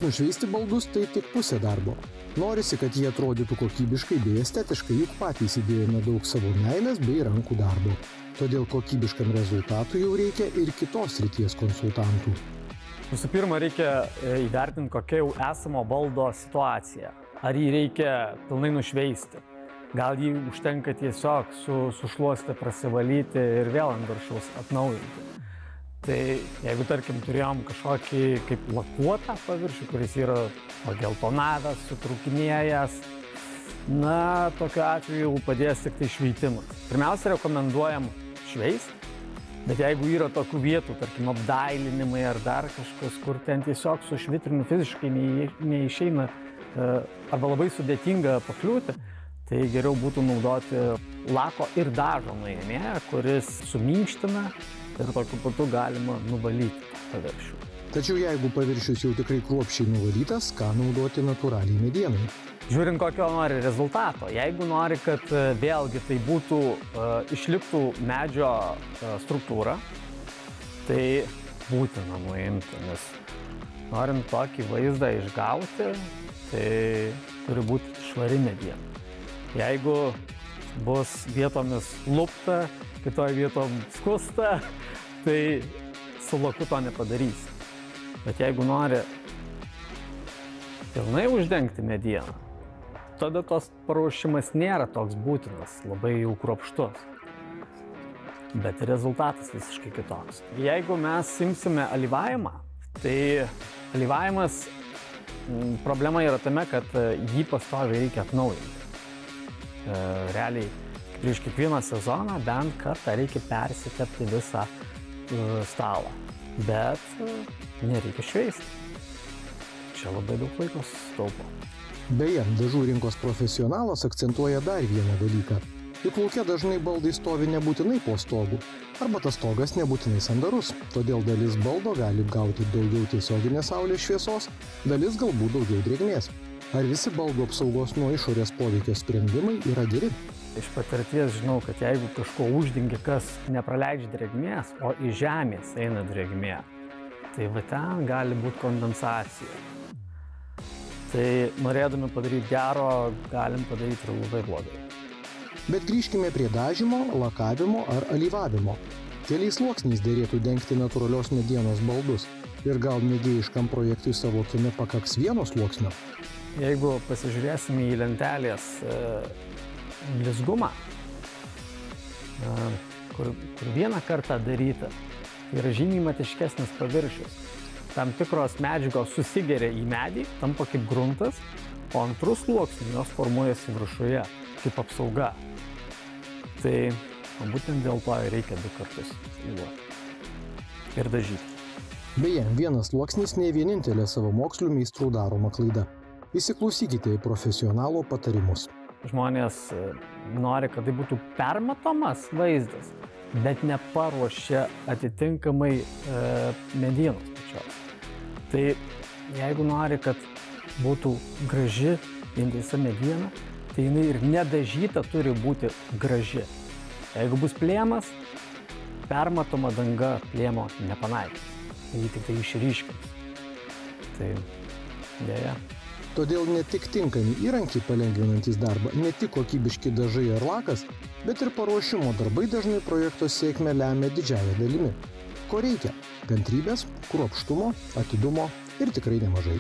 Nušveisti baldus tai tik pusė darbo. Norisi, kad jie atrodytų kokybiškai bei estetiškai, juk patys įdėjome daug savo meilės bei rankų darbo. Todėl kokybiškam rezultatui jau reikia ir kitos srities konsultantų. Visų pirma, reikia įvertinti, kokia jau esamo baldo situacija. Ar jį reikia pilnai nušveisti. Gal jį užtenka tiesiog sušluostyti, prasivalyti ir vėl ant viršaus atnaujinti. Tai jeigu, tarkim, turėjom kažkokį kaip lakuotą paviršių, kuris yra pageltonavęs, sutrūkinėjęs, na, tokiu atveju padės tik tai šveitimas. Pirmiausia, rekomenduojam šveisti, bet jeigu yra tokių vietų, tarkim, apdailinimai ar dar kažkas, kur ten tiesiog su švitrinu fiziškai neišeina arba labai sudėtinga pakliūti, tai geriau būtų naudoti lako ir dažo nuėmėją, kuris suminkština ir tokiu būdu galima nuvalyti paviršių. Tačiau jeigu paviršius jau tikrai kruopščiai nuvalytas, ką naudoti natūraliai medienai? Žiūrint, kokio nori rezultato. Jeigu nori, kad vėlgi tai būtų, išliktų medžio struktūra, tai būtina nuimti, nes norint tokį vaizdą išgauti, tai turi būti švari mediena. Jeigu bus vietomis lupta, kitoj vietom skusta, tai su laku to nepadarysi. Bet jeigu nori pilnai uždengti medieną, tada tos paruošimas nėra toks būtinas, labai jau kruopštus. Bet rezultatas visiškai kitoks. Jeigu mes imsime alyvavimą, tai alyvavimas problema yra tame, kad jį pastoviai reikia atnaujinti. Realiai prieš kiekvieną sezoną bent kartą reikia persitepti visą stalą, bet nereikia šveisti. Čia labai daug laiko sutaupo. Beje, dažų rinkos profesionalas akcentuoja dar vieną dalyką. Juk lauke dažnai baldai stovi nebūtinai po stogu, arba tas stogas nebūtinai sandarus, todėl dalis baldo gali gauti daugiau tiesioginės saulės šviesos, dalis galbūt daugiau drėgmės. Ar visi baldų apsaugos nuo išorės poveikio sprendimai yra geri? Iš patirties žinau, kad jeigu kažko uždengia, kas nepraleidžia drėgmės, o į žemės eina drėgmė, tai va ten gali būti kondensacija. Tai norėdami padaryti gero, galim padaryti ir labai blogai. Bet grįžkime prie dažymo, lakavimo ar alyvavimo. Keliais sluoksniais derėtų dengti natūralios medienos baldus ir gal mėgėjiškam projektui savo kieme pakaks vieno sluoksnio. Jeigu pasižiūrėsime į lentelės blizgumą, kur vieną kartą daryta, tai yra žymiai matiškesnis paviršius. Tam tikros medžiagos susigeria į medį, tampa kaip gruntas, o antrus sluoksnius jos formuojasi viršuje, kaip apsauga. Tai būtent dėl to reikia 2 kartus įluoti ir dažyti. Beje, vienas sluoksnis ne vienintelė savamokslių meistrų daroma klaida. Įsiklausykite į profesionalo patarimus. Žmonės nori, kad tai būtų permatomas vaizdas, bet neparuošia atitinkamai medienos pačios. Tai jeigu nori, kad būtų graži vientisa mediena, tai jinai ir nedažyta turi būti graži. Jeigu bus plėmas, permatoma danga plėmo nepanaikins, jį tik tai išryškins. Tai dėja. Todėl ne tik tinkami įrankiai palengvinantys darbą, ne tik kokybiški dažai ar lakas, bet ir paruošimo darbai dažnai projekto sėkmę lemia didžiąja dalimi. Ko reikia? Kantrybės, kruopštumo, atidumo ir tikrai nemažai.